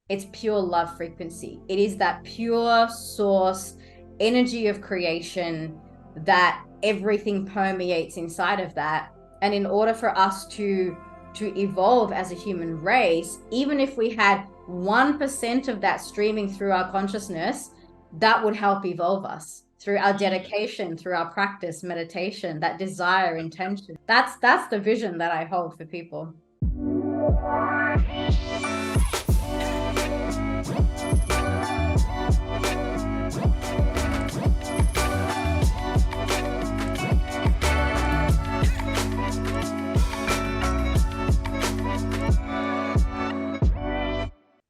it's pure love frequency. It is that pure source energy of creation that everything permeates inside of that. And in order for us to evolve as a human race, even if we had 1% of that streaming through our consciousness, that would help evolve us through our dedication, through our practice, meditation, that desire, intention. That's the vision that I hold for people.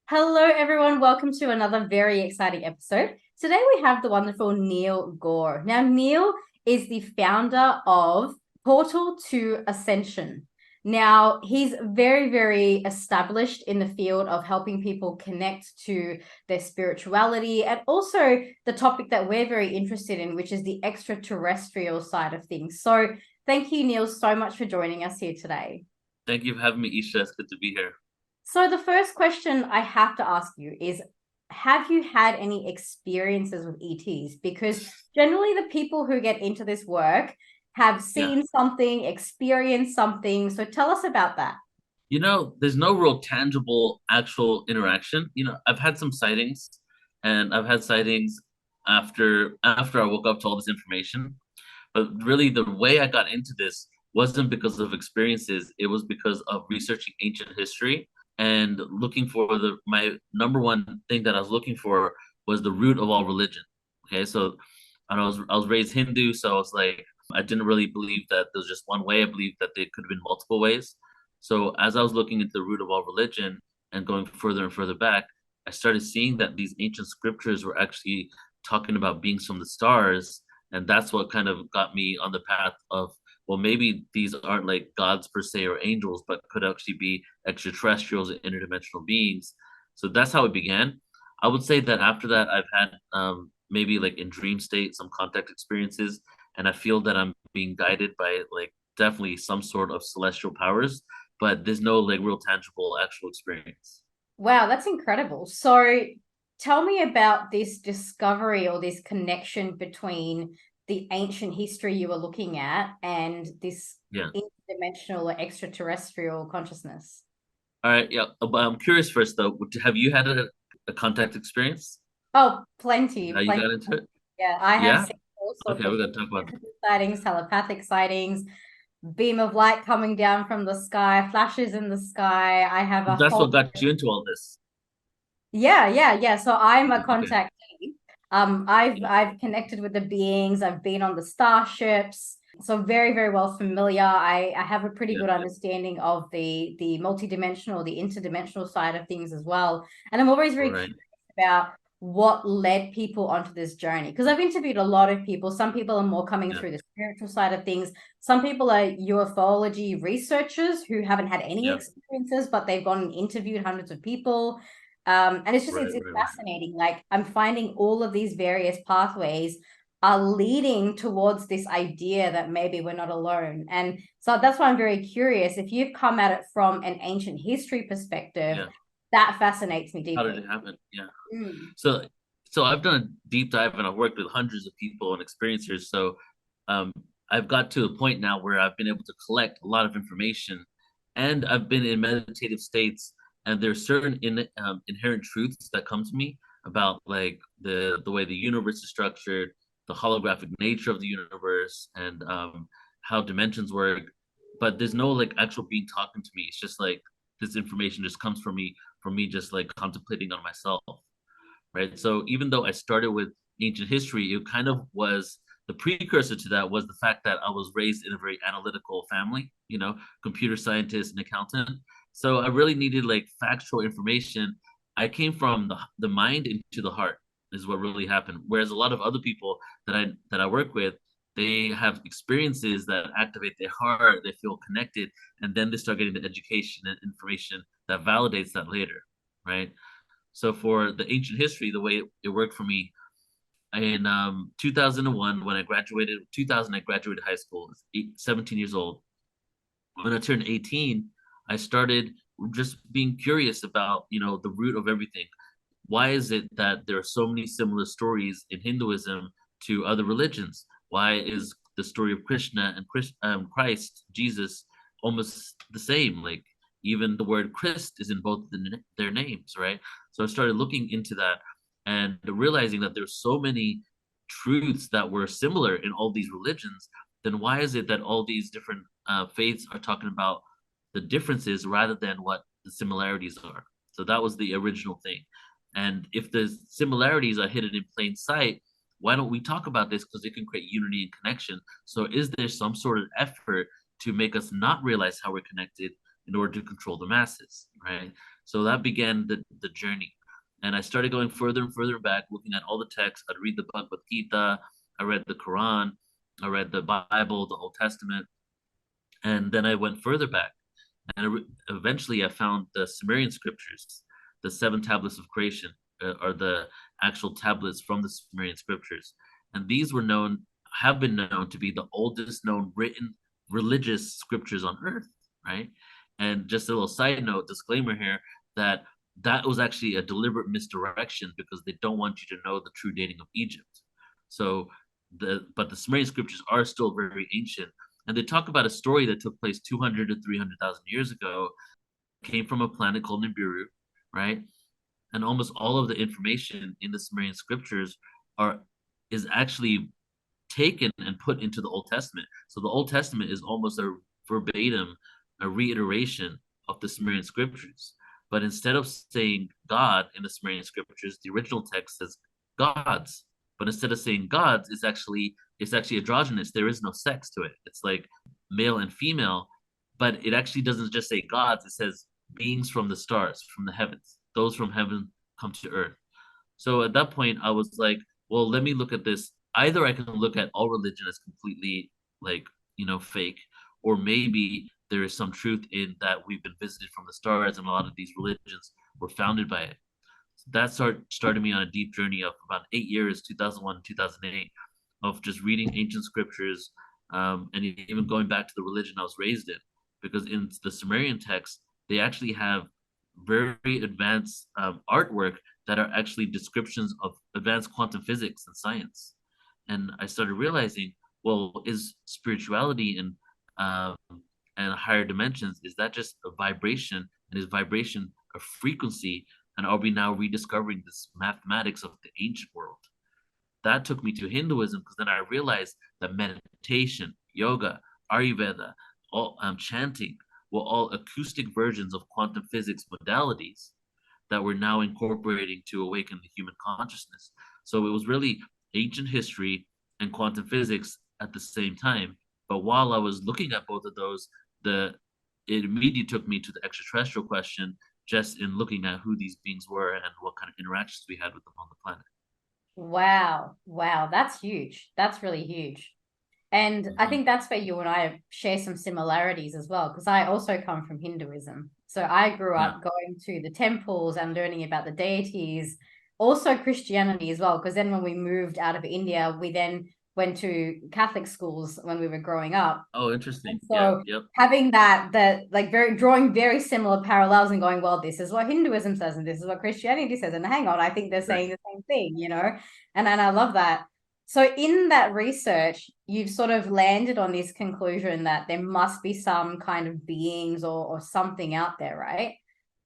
Hello, everyone. Welcome to another very exciting episode. Today we have the wonderful Neil Gaur. Now, Neil is the founder of Portal to Ascension. Now, he's very, very established in the field of helping people connect to their spirituality and also the topic that we're very interested in, which is the extraterrestrial side of things. So thank you, Neil, so much for joining us here today. Thank you for having me, Eesha. It's good to be here. So the first question I have to ask you is, have you had any experiences with ETs? Because generally the people who get into this work have seen something, experienced something. So tell us about that. There's no real tangible actual interaction. I've had some sightings, and I've had sightings after I woke up to all this information. But really, the way I got into this wasn't because of experiences. It was because of researching ancient history and looking for my number one thing that I was looking for was the root of all religion. Okay, so and I was raised Hindu, so I was like, I didn't really believe that there was just one way. I believed that there could have been multiple ways. So as I was looking into the root of all religion and going further and further back, I started seeing that these ancient scriptures were actually talking about beings from the stars, and that's what kind of got me on the path of, well, maybe these aren't like gods per se or angels, but could actually be extraterrestrials and interdimensional beings. So that's how it began. I would say that after that, I've had maybe like in dream state, some contact experiences, and I feel that I'm being guided by like definitely some sort of celestial powers, but there's no like real tangible actual experience. Wow, that's incredible. So tell me about this discovery or this connection between the ancient history you were looking at and this Yeah. interdimensional or extraterrestrial consciousness. All right. Yeah. But I'm curious first though, have you had a contact experience? Oh, plenty, How you plenty. got into it? Yeah, I have Yeah. seen all sorts Okay, of we got things, to talk about. physical sightings, telepathic sightings, beam of light coming down from the sky, flashes in the sky. I have a That's whole what got you into all this. yeah. So I'm a Okay. contactee. I've Yeah. I've connected with the beings. I've been on the starships, so very, very well familiar. I have a pretty Yeah. good understanding of the multidimensional, the interdimensional side of things as well. And I'm always very Right. curious about what led people onto this journey, because I've interviewed a lot of people. Some people are more coming Yeah. through the spiritual side of things. Some people are ufology researchers who haven't had any Yeah. experiences, but they've gone and interviewed hundreds of people. And it's just Right. it's Right. Right. fascinating. Like I'm finding all of these various pathways are leading towards this idea that maybe we're not alone. And so that's why I'm very curious. If you've come at it from an ancient history perspective, Yeah. that fascinates me How did deeply. it happen? Yeah. Mm. So, so I've done a deep dive and I've worked with hundreds of people and experiencers. So, um, I've got to a point now where I've been able to collect a lot of information, and I've been in meditative states. And there's certain inherent truths that come to me about like the way the universe is structured, the holographic nature of the universe, and how dimensions work. But there's no like actual being talking to me. It's just like this information just comes from me just like contemplating on myself, right? So even though I started with ancient history, it kind of was the precursor to that was the fact that I was raised in a very analytical family, computer scientist and accountant. So I really needed like factual information. I came from the mind into the heart is what really happened. Whereas a lot of other people that I work with, they have experiences that activate their heart, they feel connected, and then they start getting the education and information that validates that later, right? So for the ancient history, the way it worked for me in 2001, when I graduated, 2000, I graduated high school, 17 years old. When I turned 18, I started just being curious about, the root of everything. Why is it that there are so many similar stories in Hinduism to other religions? Why is the story of Krishna and Christ, Jesus, almost the same? Like even the word Christ is in both their names, right? So I started looking into that and realizing that there's so many truths that were similar in all these religions. Then why is it that all these different faiths are talking about the differences rather than what the similarities are? So that was the original thing. And if the similarities are hidden in plain sight, why don't we talk about this? Because it can create unity and connection. So is there some sort of effort to make us not realize how we're connected in order to control the masses, right? So that began the journey. And I started going further and further back, looking at all the texts. I'd read the Bhagavad Gita, I read the Quran, I read the Bible, the Old Testament, and then I went further back. And eventually I found the Sumerian scriptures, the seven tablets of creation, are the actual tablets from the Sumerian scriptures. And these have been known to be the oldest known written religious scriptures on earth, right? And just a little side note, disclaimer here, that was actually a deliberate misdirection because they don't want you to know the true dating of Egypt. So but the Sumerian scriptures are still very ancient, and they talk about a story that took place 200 to 300,000 years ago, came from a planet called Nibiru, right? And almost all of the information in the Sumerian scriptures are is actually taken and put into the Old Testament. So the Old Testament is almost a verbatim, a reiteration of the Sumerian scriptures. But instead of saying God in the Sumerian scriptures, the original text says gods. But instead of saying gods, it's actually androgynous. There is no sex to it. It's like male and female, but it actually doesn't just say gods. It says beings from the stars, from the heavens. Those from heaven come to earth. So at that point, I was like, well, let me look at this. Either I can look at all religion as completely like, fake, or maybe there is some truth in that we've been visited from the stars and a lot of these religions were founded by it. That started me on a deep journey of about 8 years, 2001, 2008, of just reading ancient scriptures, and even going back to the religion I was raised in. Because in the Sumerian text, they actually have very advanced artwork that are actually descriptions of advanced quantum physics and science. And I started realizing, well, is spirituality and higher dimensions, is that just a vibration? And is vibration a frequency? And are we now rediscovering this mathematics of the ancient world? That took me to Hinduism, because then I realized that meditation, yoga, Ayurveda, all chanting were all acoustic versions of quantum physics modalities that we're now incorporating to awaken the human consciousness. So it was really ancient history and quantum physics at the same time. But while I was looking at both of those, it immediately took me to the extraterrestrial question, just in looking at who these beings were and what kind of interactions we had with them on the planet. Wow. Wow. That's huge. That's really huge. And I think that's where you and I share some similarities as well, because I also come from Hinduism. So I grew up going to the temples and learning about the deities, also Christianity as well, because then when we moved out of India, we then went to Catholic schools when we were growing up. Oh, interesting. And so yep. having that like drawing very similar parallels and going, well, this is what Hinduism says and this is what Christianity says. And hang on, I think they're saying the same thing, and I love that. So in that research, you've sort of landed on this conclusion that there must be some kind of beings or something out there, right?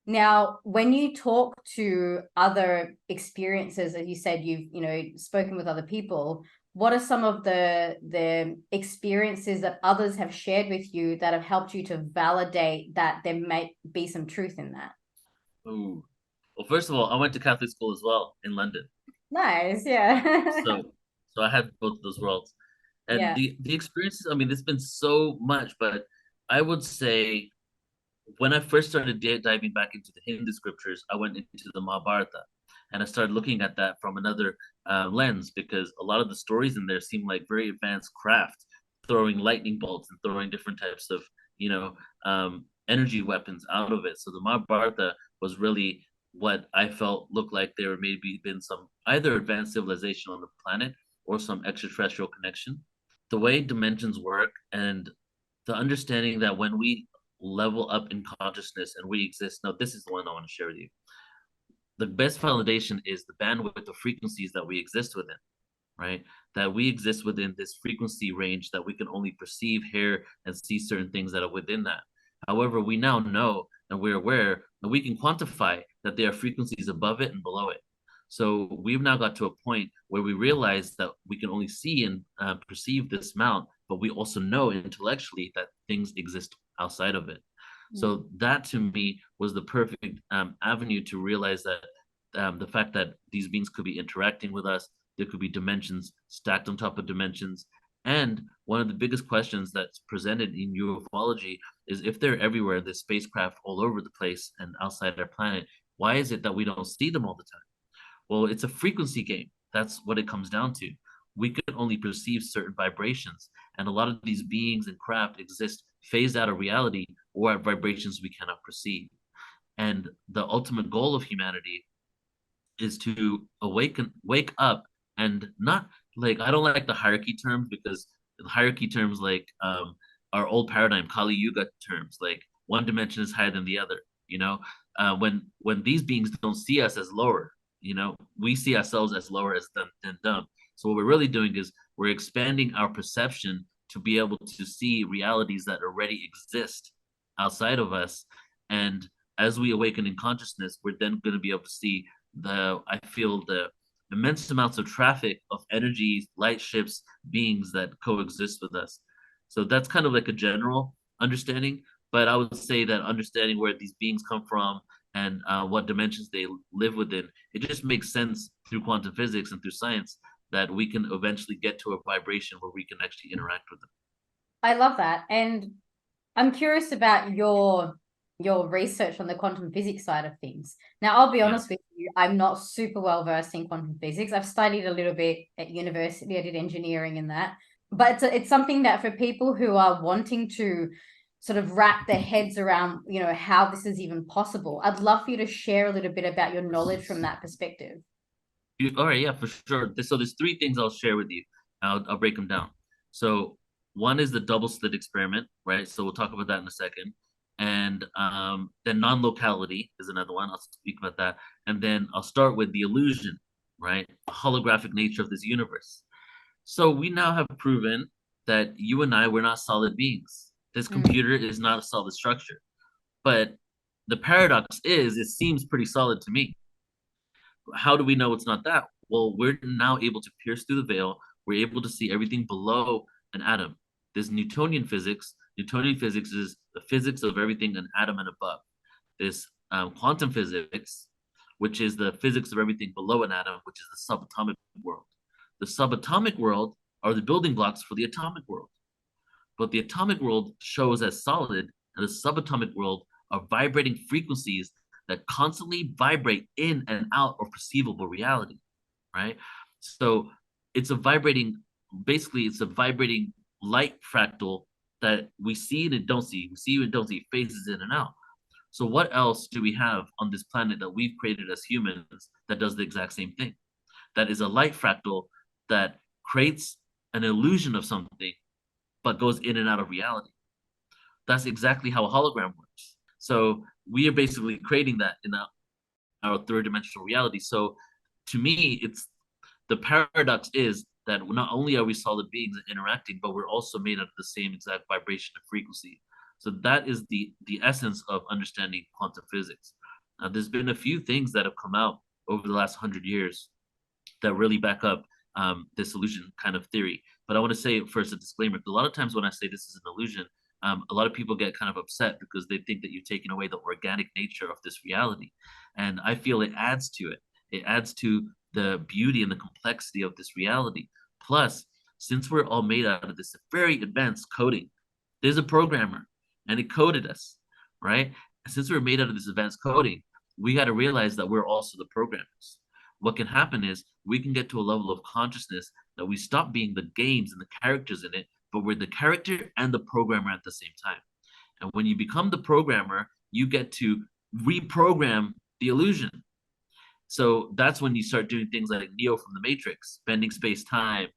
Now, when you talk to other experiences, as you said, you've spoken with other people, what are some of the experiences that others have shared with you that have helped you to validate that there may be some truth in that? Ooh. Well, first of all, I went to Catholic school as well in London. Nice, yeah. So I had both of those worlds. And Yeah. the experiences, I mean, there's been so much, but I would say when I first started diving back into the Hindu scriptures, I went into the Mahabharata, and I started looking at that from another lens, because a lot of the stories in there seem like very advanced craft, throwing lightning bolts and throwing different types of, energy weapons out of it. So the Mahabharata was really what I felt looked like there maybe been some either advanced civilization on the planet or some extraterrestrial connection. The way dimensions work and the understanding that when we level up in consciousness and we exist. Now, this is the one I want to share with you. The best validation is the bandwidth of frequencies that we exist within, right? That we exist within this frequency range that we can only perceive, hear, and see certain things that are within that. However, we now know and we're aware that we can quantify that there are frequencies above it and below it. So we've now got to a point where we realize that we can only see and perceive this amount, but we also know intellectually that things exist outside of it. So that to me was the perfect avenue to realize that the fact that these beings could be interacting with us, there could be dimensions stacked on top of dimensions. And one of the biggest questions that's presented in ufology is if they're everywhere, the spacecraft all over the place and outside our planet, why is it that we don't see them all the time? Well, it's a frequency game. That's what it comes down to. We can only perceive certain vibrations, and a lot of these beings and craft exist phased out of reality or at vibrations we cannot perceive. And the ultimate goal of humanity is to wake up, and not like, I don't like the hierarchy terms, because the hierarchy terms like our old paradigm Kali Yuga terms, like one dimension is higher than the other. When these beings don't see us as lower, we see ourselves as lower as than them. So what we're really doing is we're expanding our perception to be able to see realities that already exist outside of us. And as we awaken in consciousness, we're then going to be able to see I feel the immense amounts of traffic of energy, light ships, beings that coexist with us. So that's kind of like a general understanding, but I would say that understanding where these beings come from and what dimensions they live within, it just makes sense through quantum physics and through science that we can eventually get to a vibration where we can actually interact with them. I love that. And I'm curious about your research on the quantum physics side of things. Now, I'll be honest with you, I'm not super well versed in quantum physics. I've studied a little bit at university. I did engineering in that. But it's something that for people who are wanting to sort of wrap their heads around, how this is even possible, I'd love for you to share a little bit about your knowledge from that perspective. All right, yeah, for sure. So there's three things I'll share with you. I'll break them down. So one is the double slit experiment, right? So we'll talk about that in a second. And then non-locality is another one. I'll speak about that. And then I'll start with the illusion, right? The holographic nature of this universe. So we now have proven that you and I, we're not solid beings. This computer is not a solid structure. But the paradox is, it seems pretty solid to me. How do we know it's not that? Well, we're now able to pierce through the veil. We're able to see everything below an atom. This Newtonian physics is the physics of everything an atom and above. This quantum physics, which is the physics of everything below an atom, which is the subatomic world. The subatomic world are the building blocks for the atomic world. But the atomic world shows as solid, and the subatomic world are vibrating frequencies that constantly vibrate in and out of perceivable reality, right? So it's a vibrating, basically, it's a vibrating light fractal that we see and don't see. We see and don't see, phases in and out. So what else do we have on this planet that we've created as humans that does the exact same thing? That is a light fractal that creates an illusion of something, but goes in and out of reality. That's exactly how a hologram works. So we are basically creating that in our third dimensional reality. So to me, it's the paradox is that not only are we solid beings interacting, but we're also made out of the same exact vibration and frequency. So that is the essence of understanding quantum physics. There's been a few things that have come out over the last 100 years that really back up this illusion kind of theory. But I want to say first a disclaimer. A lot of times when I say this is an illusion, a lot of people get kind of upset because they think that you're taking away the organic nature of this reality. And I feel it adds to it. It adds to the beauty and the complexity of this reality. Plus, since we're all made out of this very advanced coding, there's a programmer and it coded us, right? Since we're made out of this advanced coding, we got to realize that we're also the programmers. What can happen is we can get to a level of consciousness that we stop being the games and the characters in it, but we're the character and the programmer at the same time. And when you become the programmer, you get to reprogram the illusion. So that's when you start doing things like Neo from the Matrix, bending space time,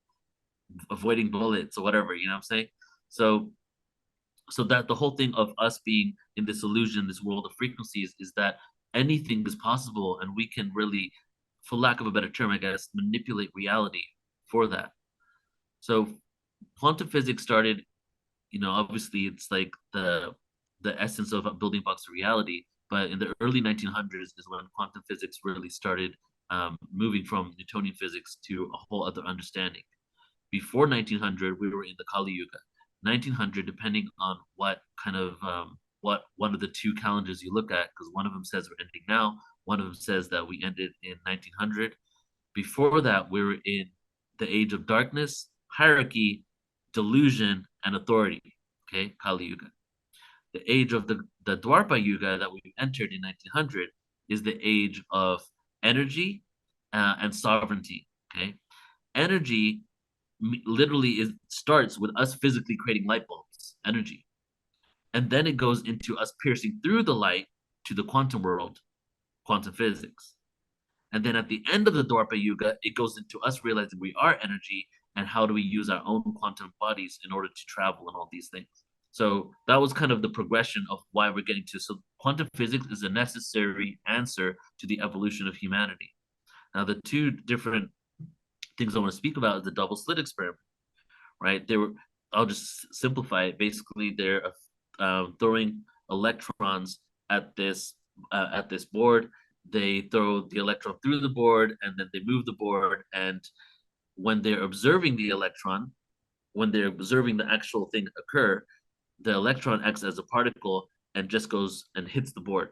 avoiding bullets or whatever, you know what I'm saying? So So that the whole thing of us being in this illusion, this world of frequencies, is that anything is possible, and we can really, for lack of a better term, I guess, manipulate reality for that. So quantum physics started, obviously it's like the essence of building blocks of reality. But in the early 1900s is when quantum physics really started moving from Newtonian physics to a whole other understanding. Before 1900, we were in the Kali Yuga. 1900, depending on what kind of what one of the two calendars you look at, because one of them says we're ending now, one of them says that we ended in 1900. Before that, we were in the age of darkness, hierarchy, delusion, and authority. Okay, Kali Yuga. The age of the Dwarpa Yuga that we entered in 1900 is the age of energy and sovereignty. Okay, energy literally starts with us physically creating light bulbs, energy, and then it goes into us piercing through the light to the quantum world, quantum physics. And then at the end of the Dwarpa Yuga, it goes into us realizing we are energy and how do we use our own quantum bodies in order to travel and all these things. So that was kind of the progression of why we're getting to. So quantum physics is a necessary answer to the evolution of humanity. Now, the two different things I want to speak about is the double slit experiment, right? I'll just simplify it. Basically, they're throwing electrons at this board. They throw the electron through the board, and then they move the board. And when they're observing the electron, when they're observing the actual thing occur, the electron acts as a particle and just goes and hits the board.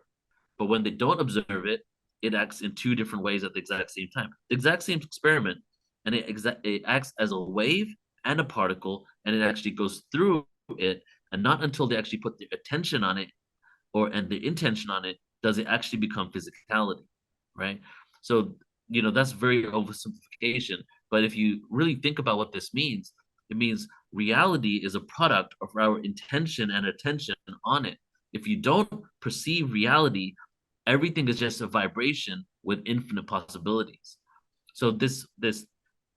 But when they don't observe it, it acts in two different ways at the exact same time. The exact same experiment, and it acts as a wave and a particle, and it actually goes through it. And not until they actually put their attention on it and the intention on it does it actually become physicality, right? So that's very oversimplification. But if you really think about what this means, it means reality is a product of our intention and attention on it. If you don't perceive reality, everything is just a vibration with infinite possibilities. So this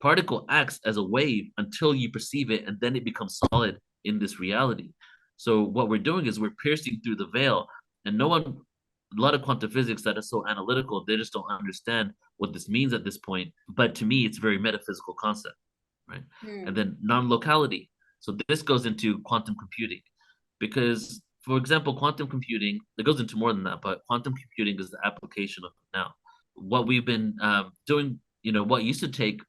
particle acts as a wave until you perceive it, and then it becomes solid in this reality. So what we're doing is we're piercing through the veil, and a lot of quantum physics that is so analytical, they just don't understand what this means at this point. But to me, it's a very metaphysical concept, right? And then non-locality. So this goes into quantum computing, because, for example, quantum computing, it goes into more than that, but quantum computing is the application of it now. What we've been doing, what used to take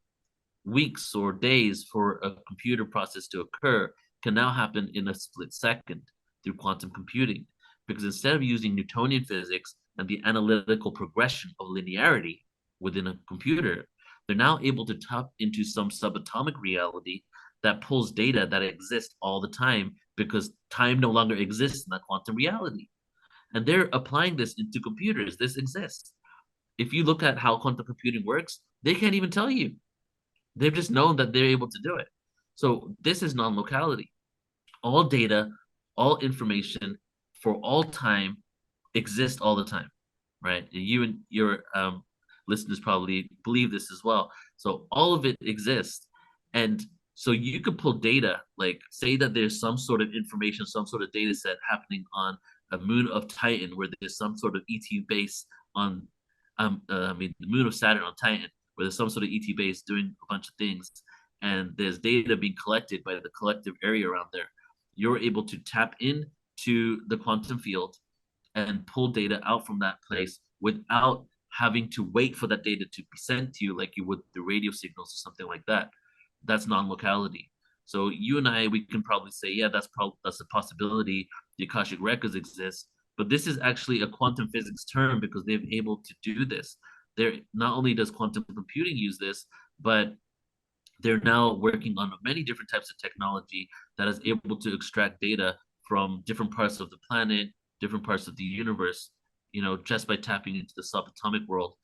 weeks or days for a computer process to occur can now happen in a split second through quantum computing. Because instead of using Newtonian physics and the analytical progression of linearity within a computer, they're now able to tap into some subatomic reality that pulls data that exists all the time because time no longer exists in that quantum reality. And they're applying this into computers. This exists. If you look at how quantum computing works, they can't even tell you. They've just known that they're able to do it. So this is non-locality. All data, all information for all time exist all the time, right? You and your listeners probably believe this as well. So all of it exists. And so you could pull data, like say that there's some sort of information, some sort of data set happening on a moon of Titan where there's some sort of ET base on, the moon of Saturn on Titan, where there's some sort of ET base doing a bunch of things. And there's data being collected by the collective area around there. You're able to tap into the quantum field and pull data out from that place without having to wait for that data to be sent to you like you would through radio signals or something like that. That's non-locality. So you and I, we can probably say, yeah, that's a possibility. The Akashic records exist, but this is actually a quantum physics term because they've able to do this. There not only does quantum computing use this, but they're now working on many different types of technology that is able to extract data from different parts of the planet, different parts of the universe, just by tapping into the subatomic world.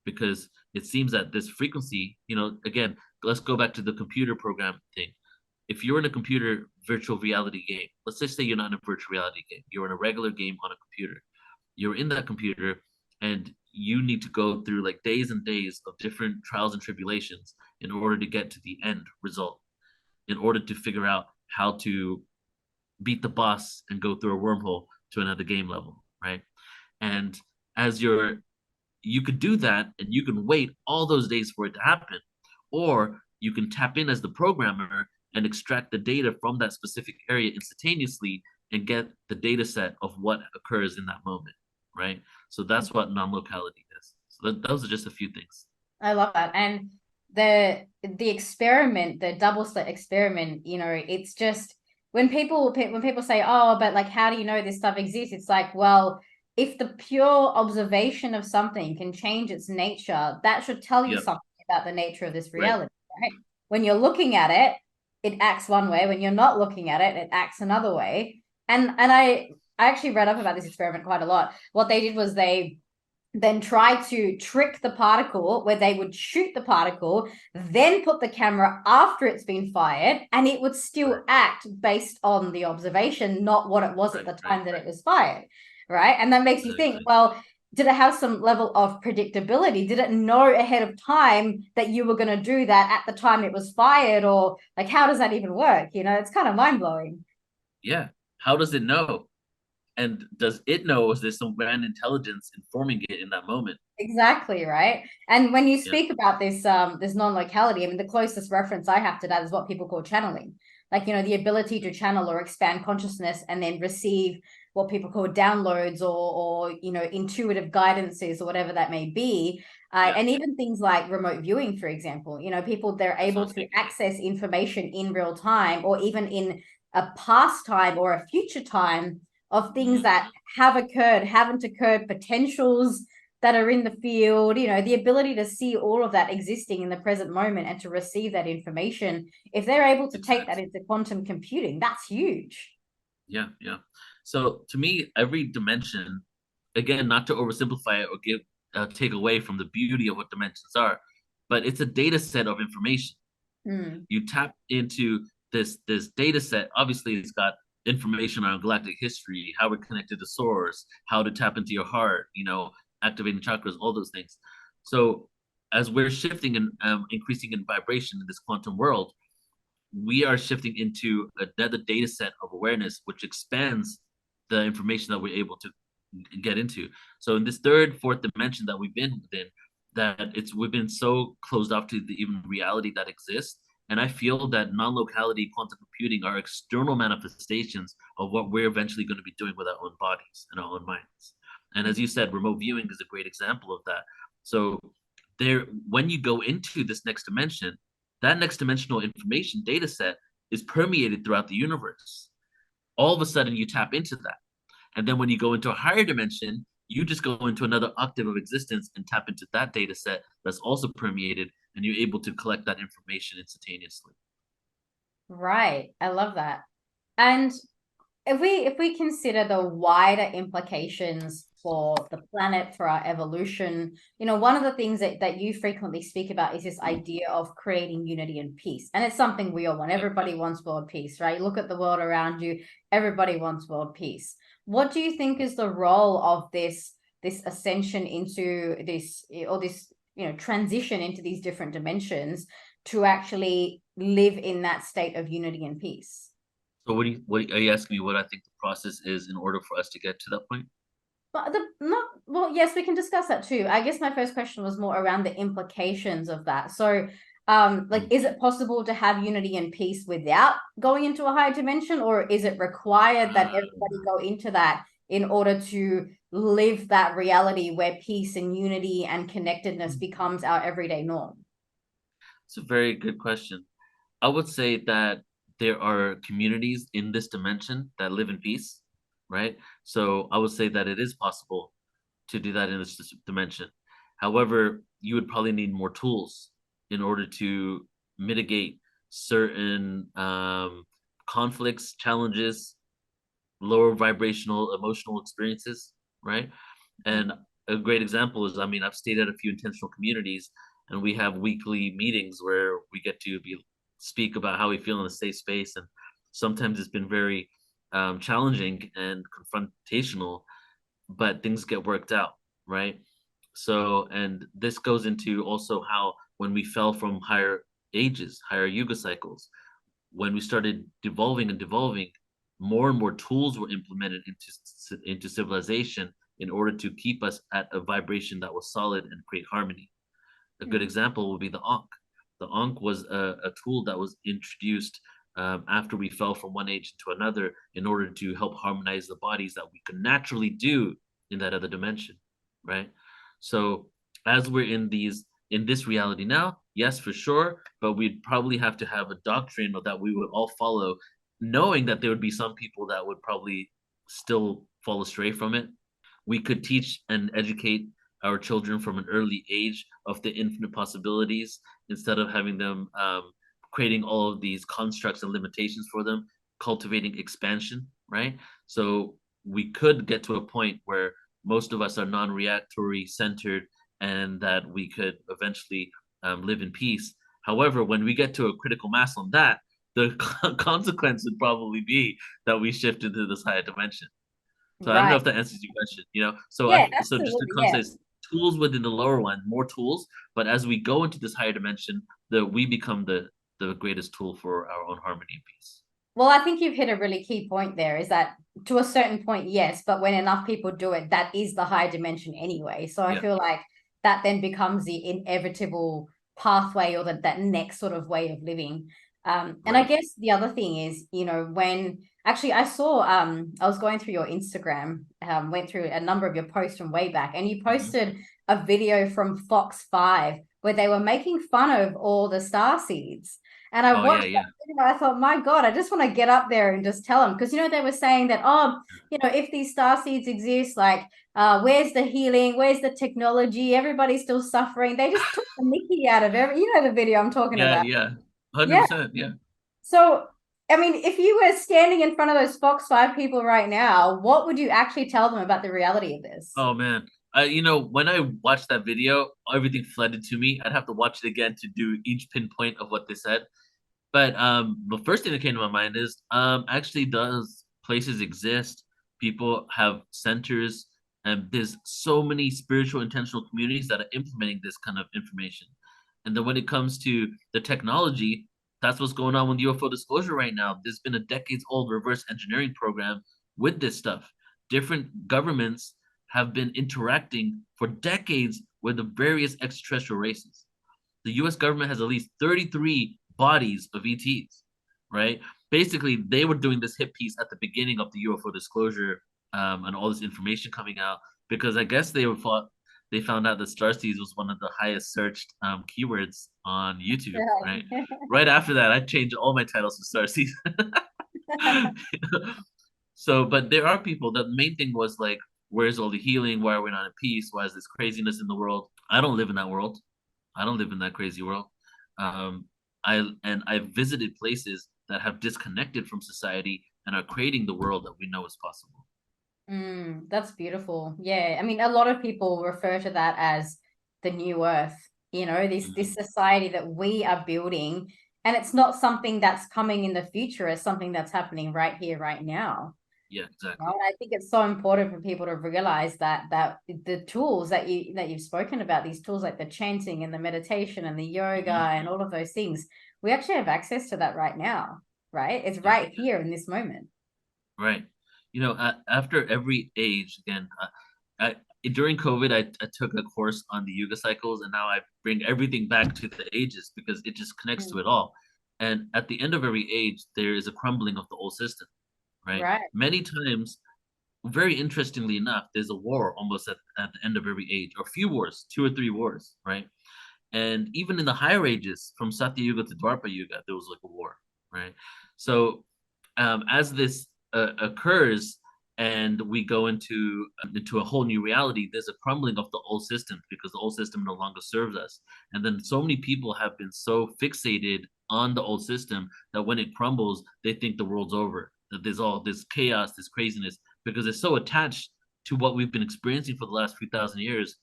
Because it seems that this frequency, again, let's go back to the computer program thing. If you're in a computer virtual reality game, let's just say you're not in a virtual reality game, you're in a regular game on a computer. You're in that computer and you need to go through like days and days of different trials and tribulations in order to get to the end result, in order to figure out how to beat the boss and go through a wormhole to another game level, right? And as you could do that and you can wait all those days for it to happen, or you can tap in as the programmer and extract the data from that specific area instantaneously and get the data set of what occurs in that moment, right? So that's what non-locality is. So those are just a few things. I love that. And the experiment, the double slit experiment, it's just when people say, oh, but like, how do you know this stuff exists? It's like, well, if the pure observation of something can change its nature, that should tell you Yep. something about the nature of this Right. reality, right? When you're looking at it, it acts one way. When you're not looking at it, it acts another way. And I actually read up about this experiment quite a lot. What they did was they then try to trick the particle where they would shoot the particle, then put the camera after it's been fired, and it would still Right. act based on the observation, not what it was at Right. the Right. time that it was fired. Right. And that makes you think, Exactly. well, did it have some level of predictability? Did it know ahead of time that you were going to do that at the time it was fired? Or like, how does that even work? It's kind of mind blowing. Yeah. How does it know? And does it know, is there some grand intelligence informing it in that moment? Exactly, right. And when you Yeah. speak about this non-locality, I mean, the closest reference I have to that is what people call channeling. Like, the ability to channel or expand consciousness and then receive what people call downloads or intuitive guidances or whatever that may be. Yeah. And even things like remote viewing, for example, people, they're That's what I able was to thinking. access information in real time or even in a past time or a future time of things that Mm-hmm. have occurred, haven't occurred, potentials that are in the field, the ability to see all of that existing in the present moment and to receive that information. If they're able to take that Exactly. into quantum computing, that's huge. Yeah. Yeah. So to me, every dimension, again, not to oversimplify it or take away from the beauty of what dimensions are, but it's a data set of information. Mm. You tap into this data set. Obviously, it's got information on galactic history, how we're connected to source, how to tap into your heart, activating chakras, all those things. So as we're shifting and increasing in vibration in this quantum world, we are shifting into another data set of awareness, which expands the information that we're able to get into. So in this third, fourth dimension that we've been within, that we've been so closed off to the even reality that exists. And I feel that non-locality quantum computing are external manifestations of what we're eventually going to be doing with our own bodies and our own minds. And as you said, remote viewing is a great example of that. So there, when you go into this next dimension, that next dimensional information data set is permeated throughout the universe. All of a sudden, you tap into that. And then when you go into a higher dimension, you just go into another octave of existence and tap into that data set that's also permeated, and you're able to collect that information instantaneously. Right. I love that. And if we consider the wider implications for the planet, for our evolution, one of the things that you frequently speak about is this idea of creating unity and peace. And it's something we all want. Yep. Everybody wants world peace, right? You look at the world around you, everybody wants world peace. What do you think is the role of this ascension into this, or this, transition into these different dimensions to actually live in that state of unity and peace? So what are you asking me what I think the process is in order for us to get to that point? But not well, yes, we can discuss that too. I guess my first question was more around the implications of that. So, like, Mm. is it possible to have unity and peace without going into a higher dimension, or is it required that everybody go into that in order to live that reality where peace and unity and connectedness becomes our everyday norm? It's a very good question. I would say that there are communities in this dimension that live in peace, right? So I would say that it is possible to do that in this dimension. However, you would probably need more tools in order to mitigate certain conflicts, challenges, lower vibrational emotional experiences, right? And a great example is, I mean, I've stayed at a few intentional communities, and we have weekly meetings where we get to speak about how we feel in a safe space, and sometimes it's been very challenging and confrontational, but things get worked out, right? So, and this goes into also how when we fell from higher ages, higher yuga cycles, when we started devolving and devolving, more and more tools were implemented into civilization in order to keep us at a vibration that was solid and create harmony. A good Mm. example would be the Ankh. The Ankh was a tool that was introduced after we fell from one age to another in order to help harmonize the bodies that we could naturally do in that other dimension, right? So as we're in this reality now, yes, for sure, but we'd probably have to have a doctrine that we would all follow, knowing that there would be some people that would probably still fall astray from it. We could teach and educate our children from an early age of the infinite possibilities instead of having them creating all of these constructs and limitations for them, cultivating expansion, right? So we could get to a point where most of us are non-reactory centered and that we could eventually live in peace. However, when we get to a critical mass on that, the consequence would probably be that we shift into this higher dimension. So I don't know Right. if that answers your question, you know. So Yeah, so just to absolutely. Yeah. consider tools within the lower one, more tools, but as we go into this higher dimension, we become the greatest tool for our own harmony and peace. Well, I think you've hit a really key point there is that to a certain point, yes, but when enough people do it, that is the higher dimension anyway. So I Yeah, feel like that then becomes the inevitable pathway or that next sort of way of living. And I right. guess the other thing is, when actually I saw, I was going through your Instagram, went through a number of your posts from way back, and you Mm-hmm. posted a video from Fox 5 where they were making fun of all the star seeds. And I Oh yeah, watched yeah, that video, I thought, my God, I just want to get up there and just tell them. Because, they were saying that, if these star seeds exist, like, where's the healing? Where's the technology? Everybody's still suffering. They just took the mickey out of the video I'm talking yeah, about. yeah, 100%. Yeah. Yeah. So, I mean, if you were standing in front of those Fox 5 people right now, what would you actually tell them about the reality of this? Oh man, when I watched that video, everything flooded to me. I'd have to watch it again to do each pinpoint of what they said. But the first thing that came to my mind is actually does places exist? People have centers, and there's so many spiritual intentional communities that are implementing this kind of information. And then when it comes to the technology, that's what's going on with UFO disclosure right now. There's been a decades old reverse engineering program with this stuff. Different governments have been interacting for decades with the various extraterrestrial races. The US government has at least 33 bodies of ETs, right? Basically, they were doing this hit piece at the beginning of the UFO disclosure and all this information coming out because I guess they found out that Starseeds was one of the highest searched keywords on YouTube, right? Right after that, I changed all my titles to Starseeds. So, but there are people. The main thing was like, where's all the healing? Why are we not in peace? Why is this craziness in the world? I don't live in that world. I don't live in that crazy world. Um, I've visited places that have disconnected from society and are creating the world that we know is possible. That's beautiful. Yeah. I mean, a lot of people refer to that as the new earth, this Mhm. society that we are building. And it's not something that's coming in the future, it's something that's happening right here, right now. Yeah, exactly. Right? I think it's so important for people to realize that the tools that you've spoken about, these tools like the chanting and the meditation and the yoga Hmm. and all of those things, we actually have access to that right now, right? It's Yeah, right here in this moment. right. After every age, again, during COVID, I took a course on the yoga cycles, and now I bring everything back to the ages because it just connects to Mm. it all. And at the end of every age, there is a crumbling of the old system, right? Right. Many times, very interestingly enough, there's a war almost at the end of every age, or few wars, two or three wars, right? And even in the higher ages, from Satya Yuga to Dwapara Yuga, there was like a war, right? So as this occurs and we go into a whole new reality, there's a crumbling of the old system because the old system no longer serves us. And then so many people have been so fixated on the old system that when it crumbles, they think the world's over. That there's all this chaos, this craziness, because they're so attached to what we've been experiencing for the last few thousand years.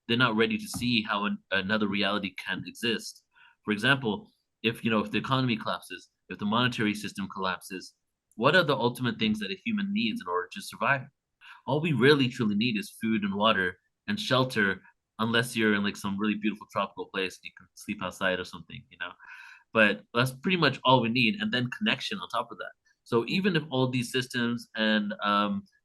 They're not ready to see how another reality can exist. For example, if the economy collapses, if the monetary system collapses, what are the ultimate things that a human needs in order to survive? All we really truly need is food and water and shelter, unless you're in like some really beautiful tropical place and you can sleep outside or something. But that's pretty much all we need, and then connection on top of that. So even if all these systems and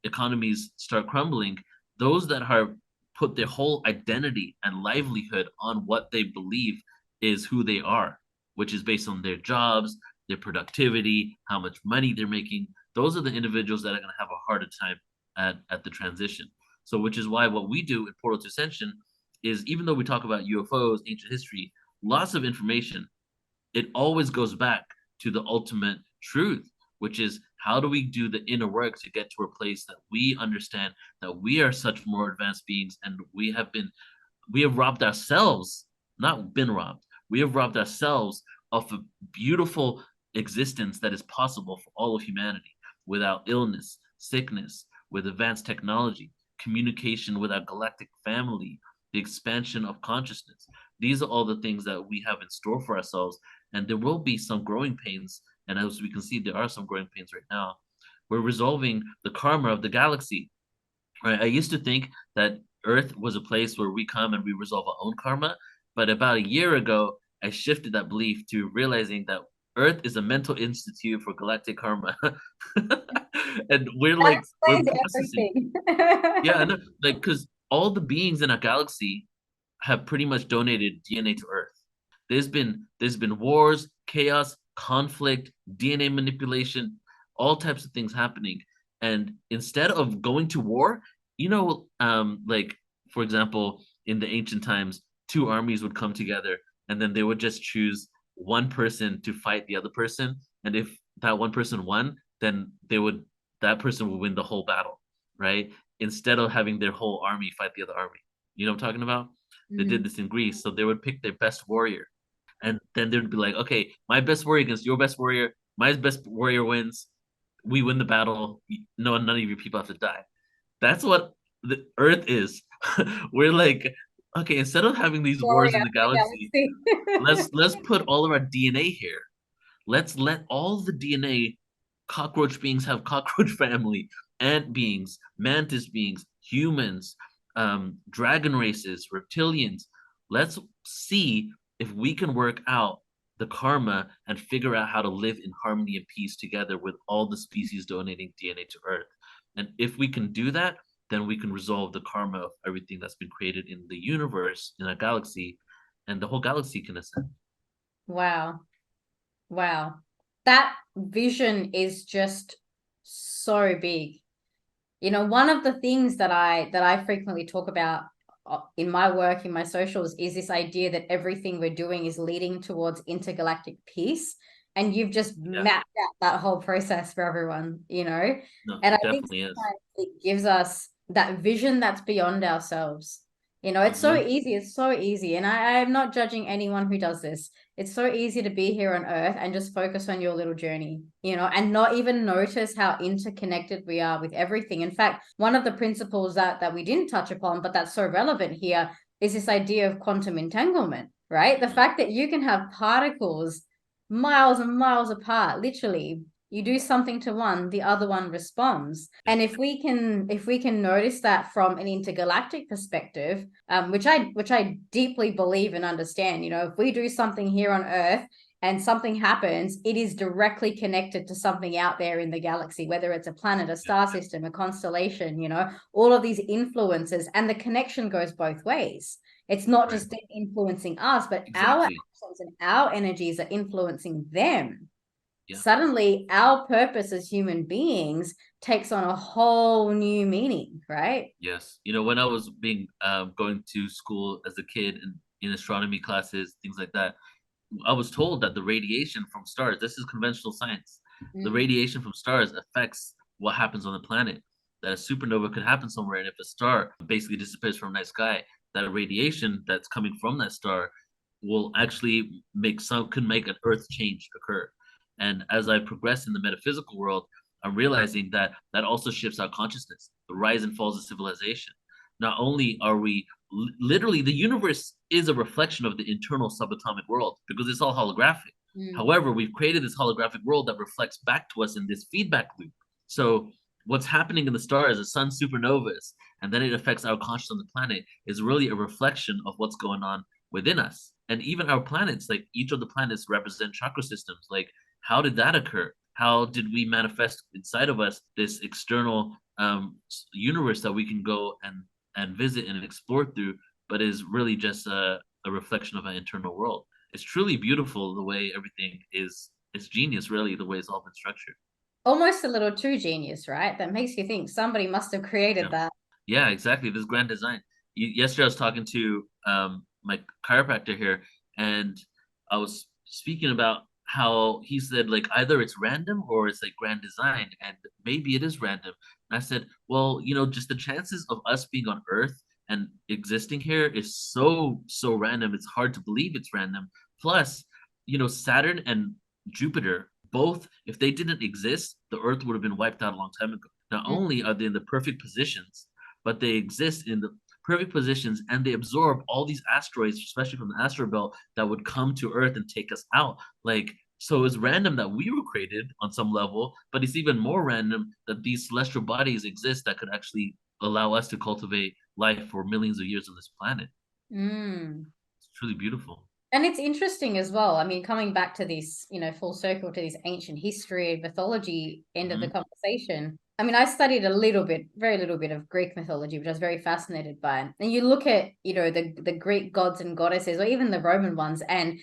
economies start crumbling, those that are put their whole identity and livelihood on what they believe is who they are, which is based on their jobs, their productivity, how much money they're making. Those are the individuals that are going to have a harder time at the transition. So, which is why what we do in Portal to Ascension is, even though we talk about UFOs, ancient history, lots of information, it always goes back to the ultimate truth, which is how do we do the inner work to get to a place that we understand that we are such more advanced beings, and we have robbed ourselves, not been robbed, we have robbed ourselves of a beautiful existence that is possible for all of humanity without illness, sickness, with advanced technology, communication with our galactic family, the expansion of consciousness. These are all the things that we have in store for ourselves. And there will be some growing pains. And as we can see, there are some growing pains right now. We're resolving the karma of the galaxy. Right? I used to think that Earth was a place where we come and we resolve our own karma. But about a year ago, I shifted that belief to realizing that Earth is a mental institute for galactic karma. And That we're explains processing. everything. Yeah, and like because all the beings in our galaxy have pretty much donated DNA to Earth. There's been wars, chaos, conflict, DNA manipulation, all types of things happening. And instead of going to war, like for example, in the ancient times, two armies would come together and then they would just choose one person to fight the other person. And if that one person won, then that person would win the whole battle, right? Instead of having their whole army fight the other army. You know what I'm talking about? They did Mm. this in Greece. So they would pick their best warrior. And then they'd be like, okay, my best warrior against your best warrior. My best warrior wins. We win the battle. No, none of your people have to die. That's what the Earth is. We're like, okay, instead of having these Glory wars in of the the galaxy, galaxy. let's put all of our DNA here. Let's let all the DNA cockroach beings have cockroach family, ant beings, mantis beings, humans, dragon races, reptilians. Let's see if we can work out the karma and figure out how to live in harmony and peace together with all the species donating DNA to Earth. And if we can do that, then we can resolve the karma of everything that's been created in the universe, in our galaxy, and the whole galaxy can ascend. Wow. Wow. That vision is just so big. One of the things that I frequently talk about in my work, in my socials, is this idea that everything we're doing is leading towards intergalactic peace. And you've just Yeah, mapped out that whole process for everyone. no, And I it think definitely is. sometimes it gives us that vision that's beyond ourselves. It's so Mm-hmm. easy. It's so easy. And I am not judging anyone who does this. It's so easy to be here on earth and just focus on your little journey, and not even notice how interconnected we are with everything. In fact, one of the principles that we didn't touch upon, but that's so relevant here, is this idea of quantum entanglement, right? The Mm-hmm. fact that you can have particles miles and miles apart, literally. You do something to one, the other one responds. Yeah. And if we can notice that from an intergalactic perspective, which I deeply believe and understand, if we do something here on Earth and something happens, it is directly connected to something out there in the galaxy, whether it's a planet, a star system, a constellation, all of these influences, and the connection goes both ways. It's not Right. just them influencing us, but our Exactly. actions and our energies are influencing them. Yeah. Suddenly, our purpose as human beings takes on a whole new meaning, right? Yes. When I was being going to school as a kid and in astronomy classes, things like that, I was told that the radiation from stars, this is conventional science, the Mm. radiation from stars affects what happens on the planet. That a supernova could happen somewhere, and if a star basically disappears from the night sky, that radiation that's coming from that star will actually could make an earth change occur. And as I progress in the metaphysical world, I'm realizing that that also shifts our consciousness, the rise and falls of civilization. Not only are we literally, the universe is a reflection of the internal subatomic world because it's all holographic. Mm. However, we've created this holographic world that reflects back to us in this feedback loop. So what's happening in the stars, the sun supernovas, and then it affects our consciousness on the planet is really a reflection of what's going on within us. And even our planets, like each of the planets represent chakra systems. Like, how did that occur? how did we manifest inside of us this external universe that we can go and visit and explore through, but is really just a reflection of an internal world. It's truly beautiful the way everything is. It's genius, really, the way it's all been structured. Almost a little too genius, right? That makes you think somebody must have created Yeah. that. Yeah, exactly. This grand design. Yesterday, I was talking to my chiropractor here, and I was speaking about how he said like either it's random or it's like grand design, and maybe it is random. And I said, well, just the chances of us being on Earth and existing here is so random. It's hard to believe it's random. Plus, Saturn and Jupiter, both, if they didn't exist, the Earth would have been wiped out a long time ago. Not Mm. only are they in the perfect positions, but they exist in the perfect positions and they absorb all these asteroids, especially from the asteroid belt, that would come to Earth and take us out. Like, so it's random that we were created on some level, but it's even more random that these celestial bodies exist that could actually allow us to cultivate life for millions of years on this planet. Mm. It's truly beautiful. And it's interesting as well. I mean, coming back to this, full circle to this ancient history, mythology end of the Mm-hmm. conversation. I mean, I studied a little bit, very little bit of Greek mythology, which I was very fascinated by. And you look at, the Greek gods and goddesses, or even the Roman ones, and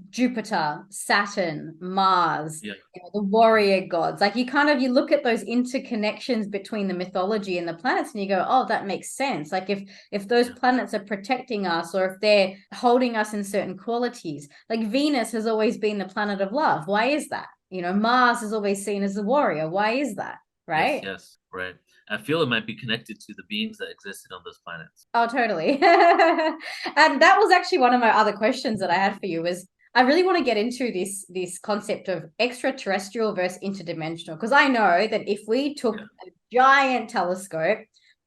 Jupiter, Saturn, Mars, Yeah. the warrior gods. Like you look at those interconnections between the mythology and the planets, and you go, oh, that makes sense. Like if those Yeah. planets are protecting us, or if they're holding us in certain qualities. Like Venus has always been the planet of love. Why is that? Mars is always seen as the warrior. Why is that? Yes, Right? yes, right. I feel it might be connected to the beings that existed on those planets. Oh, totally. And that was actually one of my other questions that I had for you was I really want to get into this concept of extraterrestrial versus interdimensional, because I know that if we took Yeah, a giant telescope,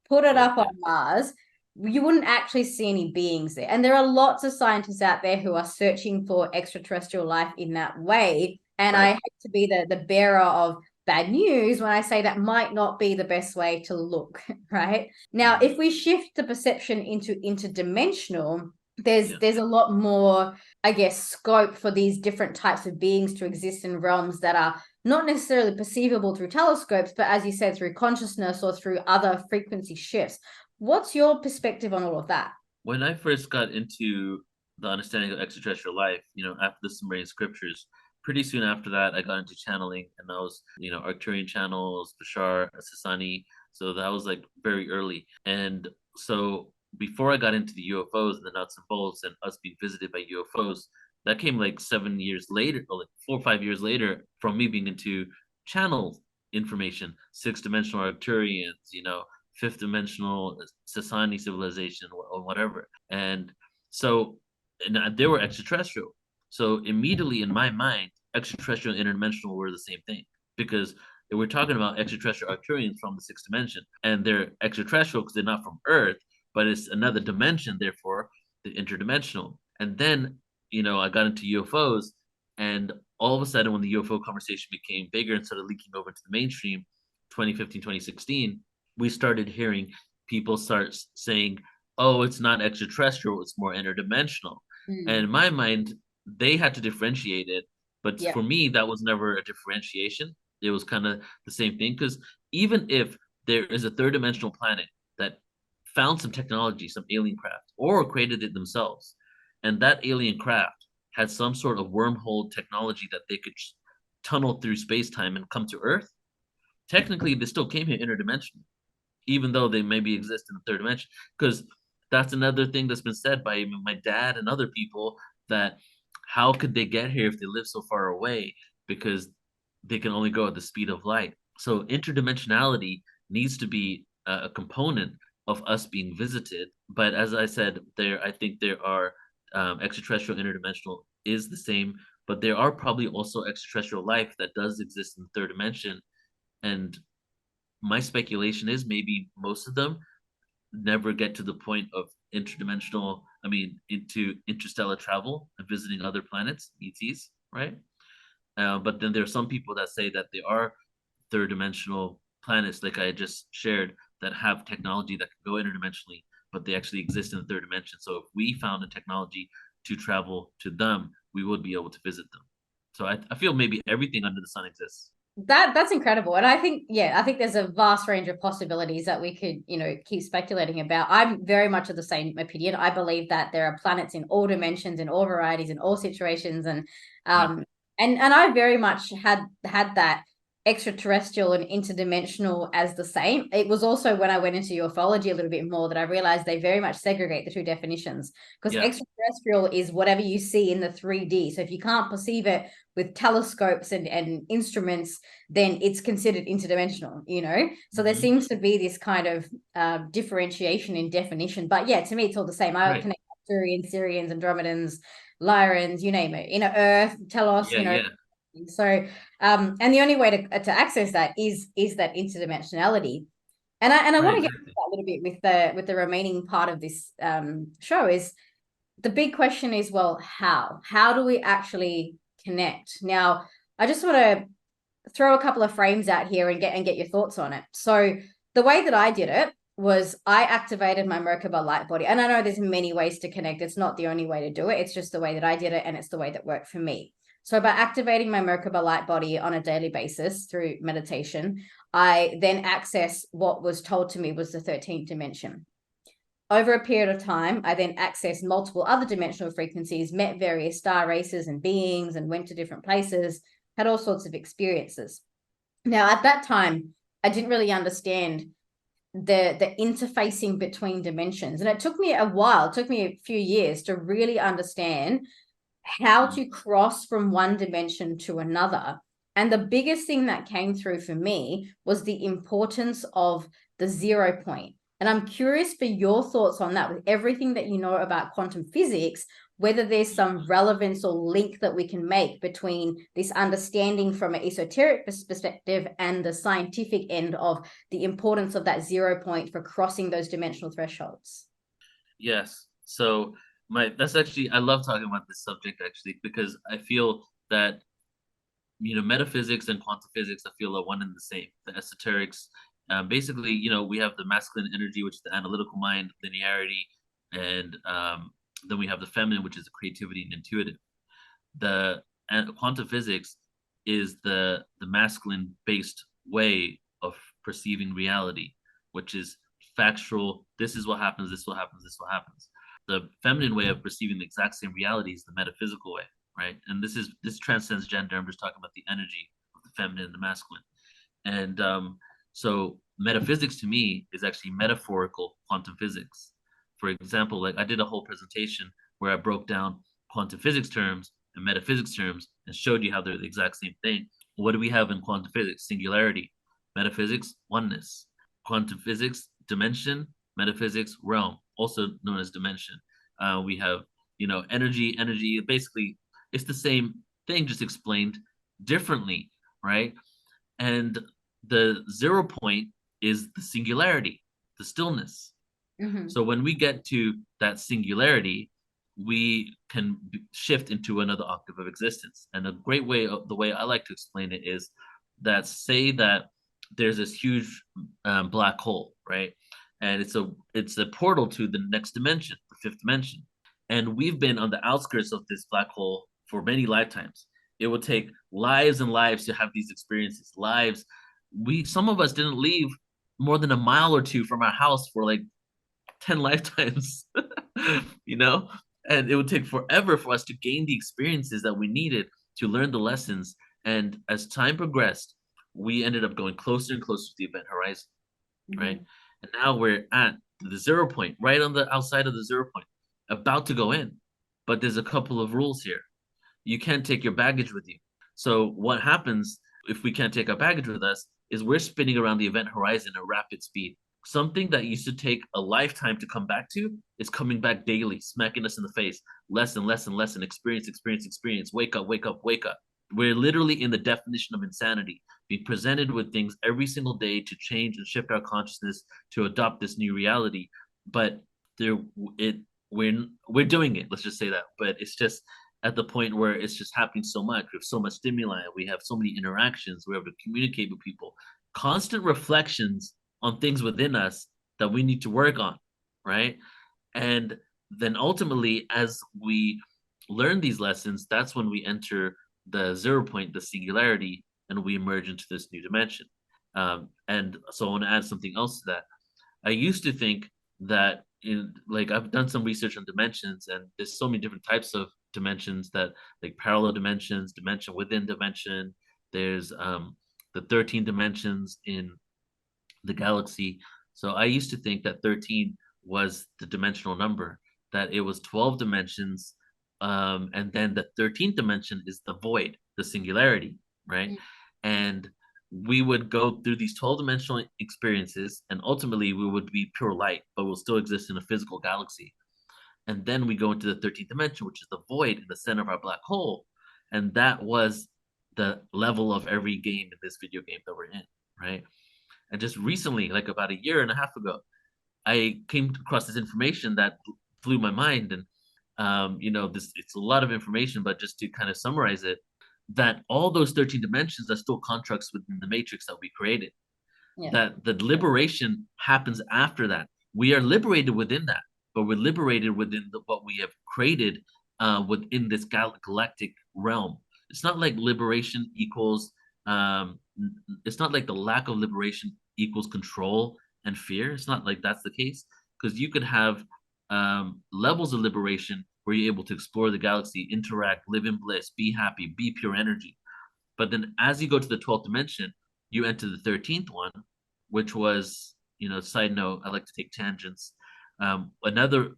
put it yeah, up on yeah, Mars, you wouldn't actually see any beings there. And there are lots of scientists out there who are searching for extraterrestrial life in that way. And I right. hate to be the bearer of bad news when I say that might not be the best way to look, right? Now, Mm, if we shift the perception into interdimensional, there's yeah, there's a lot more, I guess, scope for these different types of beings to exist in realms that are not necessarily perceivable through telescopes, but as you said, through consciousness or through other frequency shifts. What's your perspective on all of that? when I first got into the understanding of extraterrestrial life, after the Sumerian scriptures, pretty soon after that, I got into channeling, and I was, Arcturian channels, Bashar, Sasani. So that was like very early. And so before I got into the UFOs and the nuts and bolts and us being visited by UFOs, that came like 7 years later, or like 4 or 5 years later, from me being into channel information, six dimensional Arcturians, fifth dimensional Sasani civilization or whatever. And so and they were extraterrestrial. So immediately in my mind, extraterrestrial and interdimensional were the same thing because we're talking about extraterrestrial Arcturians from the sixth dimension, and they're extraterrestrial because they're not from Earth, but it's another dimension, therefore the interdimensional. And then I got into UFOs, and all of a sudden, when the UFO conversation became bigger and started leaking over to the mainstream, 2015, 2016, we started hearing people start saying, oh, it's not extraterrestrial, it's more interdimensional. And Mm. in my mind, they had to differentiate it. But Yeah. for me, that was never a differentiation. It was kind of the same thing. Because even if there is a third dimensional planet that found some technology, some alien craft, or created it themselves, and that alien craft had some sort of wormhole technology that they could tunnel through space time and come to Earth, technically they still came here interdimensional, even though they maybe exist in the third dimension. Because that's another thing that's been said by my dad and other people, that how could they get here if they live so far away? Because they can only go at the speed of light. So interdimensionality needs to be a component of us being visited. But as I said, I think there are extraterrestrial, interdimensional is the same, but there are probably also extraterrestrial life that does exist in the third dimension. And my speculation is maybe most of them never get to the point of interdimensional, I mean, into interstellar travel and visiting other planets, ETs, right? But then there are some people that say that they are third dimensional planets, like I just shared, that have technology that can go interdimensionally, but they actually exist in the third dimension. So if we found a technology to travel to them, we would be able to visit them. So I feel maybe everything under the sun exists. That's incredible. And I think, yeah, I think there's a vast range of possibilities that we could, keep speculating about. I'm very much of the same opinion. I believe that there are planets in all dimensions, in all varieties, in all situations. And Yep. and I very much had that extraterrestrial and interdimensional as the same. It was also when I went into ufology a little bit more that I realized they very much segregate the two definitions, because Yeah. extraterrestrial is whatever you see in the 3D. So if you can't perceive it with telescopes and instruments, then it's considered interdimensional. So there seems to be this kind of differentiation in definition. But yeah, to me, it's all the same. I Right. connect Arcturians, Sirians, Andromedans, Lyrans, you name it, Earth, Telos, Yeah. Yeah. So and the only way to access that is that interdimensionality. And I Right. want to get into Exactly. that a little bit with the remaining part of this show. Is the big question is, well, how do we actually connect? Now, I just want to throw a couple of frames out here and get your thoughts on it. So the way that I did it was I activated my Merkaba light body. And I know there's many ways to connect. It's not the only way to do it. It's just the way that I did it, and it's the way that worked for me. So by activating my Merkaba light body on a daily basis through meditation, I then access what was told to me was the 13th dimension. Over a period of time, I then accessed multiple other dimensional frequencies, met various star races and beings, and went to different places, had all sorts of experiences. Now, at that time, I didn't really understand the interfacing between dimensions. And it took me a while, it took me a few years to really understand how to cross from one dimension to another. And the biggest thing that came through for me was the importance of the 0 point. And I'm curious for your thoughts on that, with everything that you know about quantum physics, whether there's some relevance or link that we can make between this understanding from an esoteric perspective and the scientific end of the importance of that 0 point for crossing those dimensional thresholds. Yes. So that's actually, I love talking about this subject actually, because I feel that metaphysics and quantum physics, I feel, are one and the same. The esoterics, basically, we have the masculine energy, which is the analytical mind, linearity, and then we have the feminine, which is the creativity and intuitive. And quantum physics is the masculine based way of perceiving reality, which is factual. This is what happens. This is what happens. This is what happens. The feminine way of perceiving the exact same reality is the metaphysical way, right? And this transcends gender. I'm just talking about the energy of the feminine and the masculine. And so metaphysics to me is actually metaphorical quantum physics. For example, like I did a whole presentation where I broke down quantum physics terms and metaphysics terms and showed you how they're the exact same thing. What do we have in quantum physics? Singularity. Metaphysics, oneness. Quantum physics, dimension. Metaphysics, realm, also known as dimension. We have, energy. Basically, it's the same thing, just explained differently, right? And the 0 point is the singularity, the stillness. Mm-hmm. So when we get to that singularity, we can shift into another octave of existence. And a great way, the way I like to explain it is that, say that there's this huge black hole, right? And it's a portal to the next dimension, the fifth dimension. And we've been on the outskirts of this black hole for many lifetimes. It will take lives and lives to have these experiences. Lives. Some of us didn't leave more than a mile or two from our house for like 10 lifetimes, you know? And it would take forever for us to gain the experiences that we needed to learn the lessons. And as time progressed, we ended up going closer and closer to the event horizon, right? And now we're at the 0 point, right on the outside of the 0 point, about to go in. But there's a couple of rules here. You can't take your baggage with you. So what happens if we can't take our baggage with us is we're spinning around the event horizon at rapid speed. Something that used to take a lifetime to come back to is coming back daily, smacking us in the face. Lesson, lesson, lesson, experience, experience, experience. Wake up, wake up, wake up. We're literally in the definition of insanity, being presented with things every single day to change and shift our consciousness to adopt this new reality. But we're doing it. Let's just say that. But it's just at the point where it's just happening so much. We have so much stimuli. We have so many interactions. We're able to communicate with people. Constant reflections on things within us that we need to work on, right? And then ultimately, as we learn these lessons, that's when we enter the 0 point, the singularity, and we emerge into this new dimension. And so I want to add something else to that. I used to think that in like I've done some research on dimensions, and there's so many different types of dimensions, that like parallel dimensions, dimension within dimension. There's the 13 dimensions in the galaxy. So I used to think that 13 was the dimensional number, that it was 12 dimensions, and then the 13th dimension is the void, the singularity, right? And we would go through these 12 dimensional experiences, and ultimately we would be pure light, but we'll still exist in a physical galaxy. And then we go into the 13th dimension, which is the void in the center of our black hole. And that was the level of every game in this video game that we're in, right? And just recently, like about a year and a half ago, I came across this information that blew my mind. And this, it's a lot of information, but just to kind of summarize it, that all those 13 dimensions are still constructs within the matrix that we created. Yeah. That the liberation happens after that. We are liberated within that, but we're liberated within what we have created within this galactic realm. It's not like liberation equals it's not like the lack of liberation equals control and fear. It's not like that's the case, because you could have levels of liberation where you're able to explore the galaxy, interact, live in bliss, be happy, be pure energy. But then as you go to the 12th dimension, you enter the 13th one, which was, side note, I like to take tangents. Another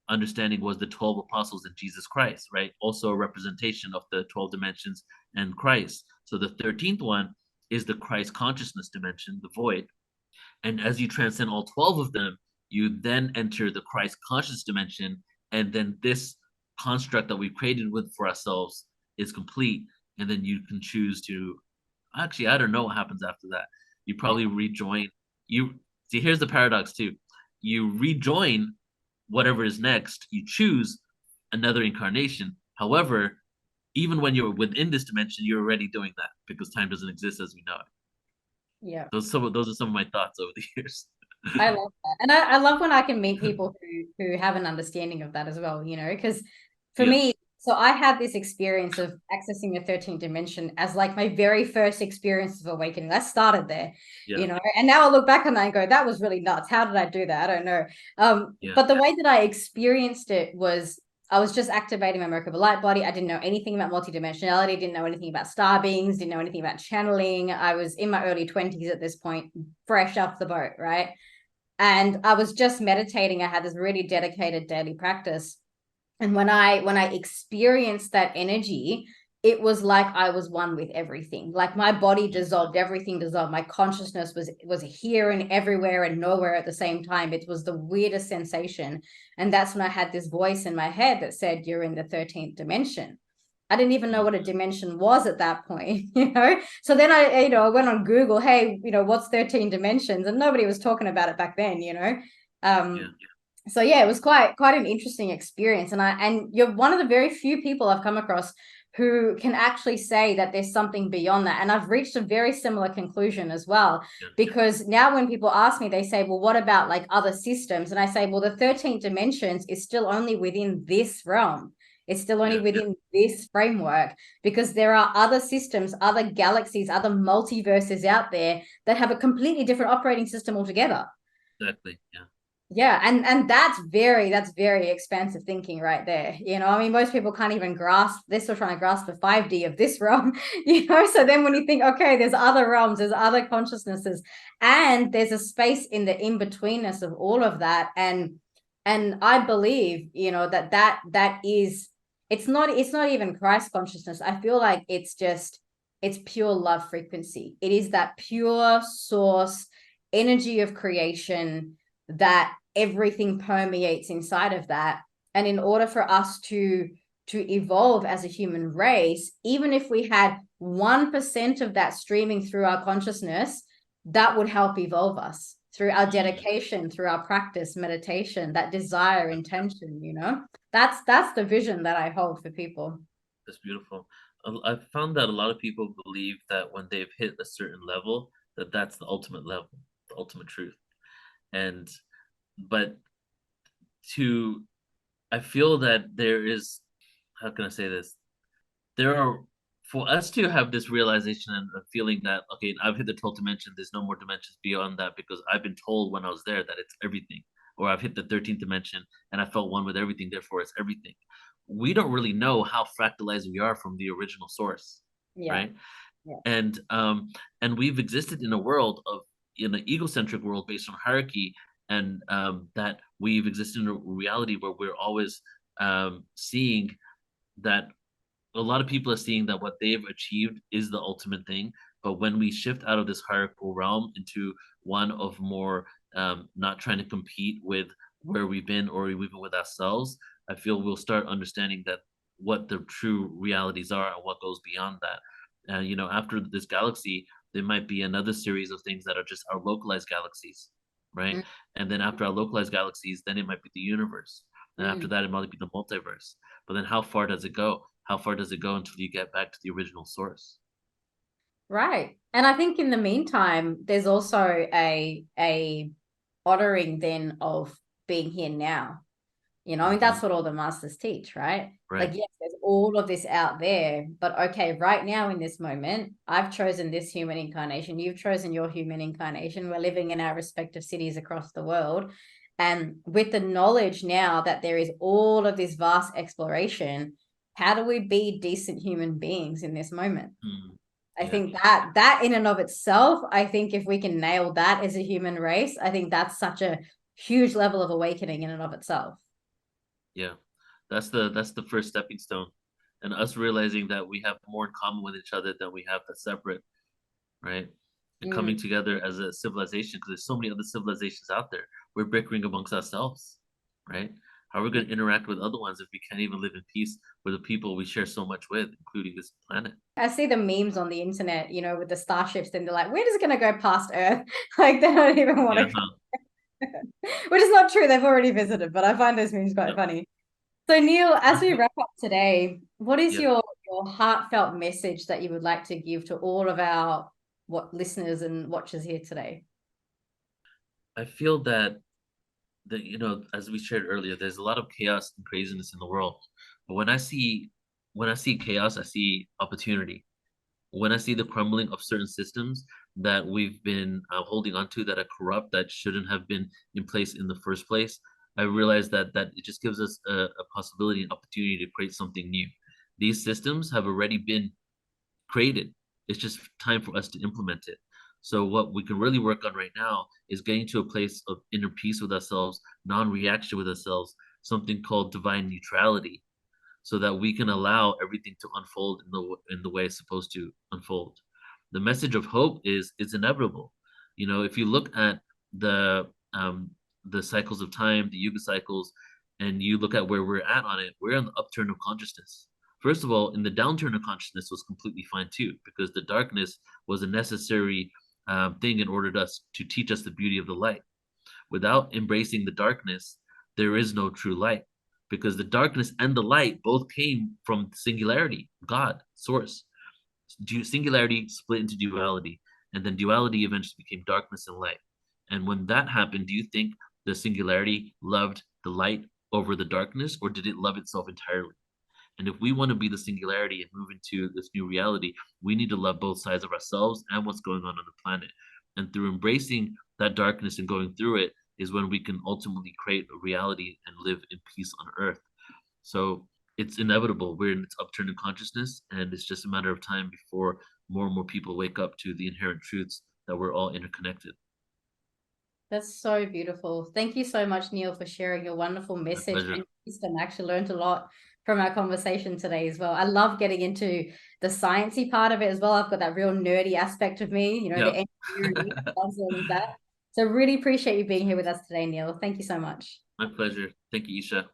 understanding was the 12 apostles and Jesus Christ, right? Also a representation of the 12 dimensions and Christ. So the 13th one is the Christ consciousness dimension, the void. And as you transcend all 12 of them, you then enter the Christ conscious dimension. And then this construct that we've created for ourselves is complete. And then you can choose to, actually, I don't know what happens after that. You probably rejoin. You see, here's the paradox too. You rejoin whatever is next. You choose another incarnation. However, even when you're within this dimension, you're already doing that, because time doesn't exist as we know it. Yeah. Those are some of my thoughts over the years. I love that. And I love when I can meet people who have an understanding of that as well, because for Yeah. me, so I had this experience of accessing the 13th dimension as like my very first experience of awakening. I started there, Yeah. and now I look back on that and go, that was really nuts. How did I do that? I don't know. Yeah. But the way that I experienced it was I was just activating my Merkaba light body. I didn't know anything about multidimensionality, didn't know anything about star beings, didn't know anything about channeling. I was in my early 20s at this point, fresh off the boat, right? And I was just meditating. I had this really dedicated daily practice. And when I experienced that energy, it was like I was one with everything. Like my body dissolved, everything dissolved. My consciousness was here and everywhere and nowhere at the same time. It was the weirdest sensation. And that's when I had this voice in my head that said, "You're in the 13th dimension." I didn't even know what a dimension was at that point, So then I went on Google, hey, what's 13 dimensions? And nobody was talking about it back then, Yeah. So yeah, it was quite an interesting experience. And you're one of the very few people I've come across who can actually say that there's something beyond that. And I've reached a very similar conclusion as well, Yeah. because now when people ask me, they say, well, what about like other systems? And I say, well, the 13th dimensions is still only within this realm. It's still only within this framework, because there are other systems, other galaxies, other multiverses out there that have a completely different operating system altogether. Exactly. Yeah. Yeah, and that's very expansive thinking right there. I mean, most people can't even grasp. They're still trying to grasp the 5D of this realm. So then when you think, okay, there's other realms, there's other consciousnesses, and there's a space in the in-betweenness of all of that. And I believe, that is, it's not even Christ consciousness. I feel like it's pure love frequency. It is that pure source energy of creation that everything permeates inside of that. And in order for us to evolve as a human race, even if we had 1% of that streaming through our consciousness, that would help evolve us through our dedication, through our practice, meditation, that desire, intention. That's the vision that I hold for people. That's beautiful. I've found that a lot of people believe that when they've hit a certain level, that that's the ultimate level, the ultimate truth. And but to I feel that there is, how can I say this? there are for us to have this realization and a feeling that okay, I've hit the 12th dimension, there's no more dimensions beyond that because I've been told when I was there that it's everything, or I've hit the 13th dimension and I felt one with everything, therefore it's everything. We don't really know how fractalized we are from the original source, Yeah. right? Yeah. And we've existed in a world of in an egocentric world based on hierarchy, and that we've existed in a reality where we're always seeing that a lot of people are seeing that what they've achieved is the ultimate thing. But when we shift out of this hierarchical realm into one of more not trying to compete with where we've been or even with ourselves, I feel we'll start understanding that what the true realities are and what goes beyond that. You know, after this galaxy, there might be another series of things that are just our localized galaxies, right? Mm, And then after our localized galaxies, then it might be the universe. And after mm. that, it might be the multiverse. But then how far does it go? How far does it go until you get back to the original source? Right. And I think in the meantime, there's also a honoring then of being here now. You know, I mean, Mm-hmm. that's what all the masters teach, right? Like, Right. yes, there's all of this out there, but okay, right now in this moment, I've chosen this human incarnation. You've chosen your human incarnation. We're living in our respective cities across the world. And with the knowledge now that there is all of this vast exploration, how do we be decent human beings in this moment? Mm. I Yeah. think that in and of itself, I think if we can nail that as a human race, I think that's such a huge level of awakening in and of itself. Yeah. That's the first stepping stone. And us realizing that we have more in common with each other than we have that's separate, right? And coming Mm. together as a civilization, because there's so many other civilizations out there. We're bickering amongst ourselves, right? How are we going to interact with other ones if we can't even live in peace with the people we share so much with, including this planet? I see the memes on the internet, you know, with the starships, and they're like, we're just gonna go past Earth. Like they don't even want Yeah. to come. Which is not true. They've already visited, but I find those memes quite Yep. funny. So Neil, as we wrap up today, what is Yeah. your heartfelt message that you would like to give to all of our what listeners and watchers here today? I feel that as we shared earlier, there's a lot of chaos and craziness in the world. But when I see chaos, I see opportunity. When I see the crumbling of certain systems that we've been holding on to that are corrupt, that shouldn't have been in place in the first place, I realize that it just gives us a possibility, an opportunity to create something new. These systems have already been created. It's just time for us to implement it. So what we can really work on right now is getting to a place of inner peace with ourselves, non-reaction with ourselves, something called divine neutrality, so that we can allow everything to unfold in the way it's supposed to unfold. The message of hope is it's inevitable. You know, if you look at the cycles of time, the yuga cycles, and you look at where we're at on it, we're on the upturn of consciousness. First of all, in the downturn of consciousness was completely fine too, because the darkness was a necessary thing in order to teach us the beauty of the light. Without embracing the darkness, there is no true light, because the darkness and the light both came from singularity, God, source. Singularity split into duality, and then duality eventually became darkness and light. And when that happened, do you think the singularity loved the light over the darkness, or did it love itself entirely? And if we want to be the singularity and move into this new reality, we need to love both sides of ourselves and what's going on the planet. And through embracing that darkness and going through it is when we can ultimately create a reality and live in peace on earth. So it's inevitable. We're in its upturn in consciousness, and it's just a matter of time before more and more people wake up to the inherent truths that we're all interconnected. That's so beautiful. Thank you so much, Neil, for sharing your wonderful My message pleasure. and wisdom. I actually learned a lot from our conversation today as well. I love getting into the sciencey part of it as well. I've got that real nerdy aspect of me, you know, the Yep. engineering, loves all of that. So really appreciate you being here with us today, Neil. Thank you so much. My pleasure. Thank you, Eesha.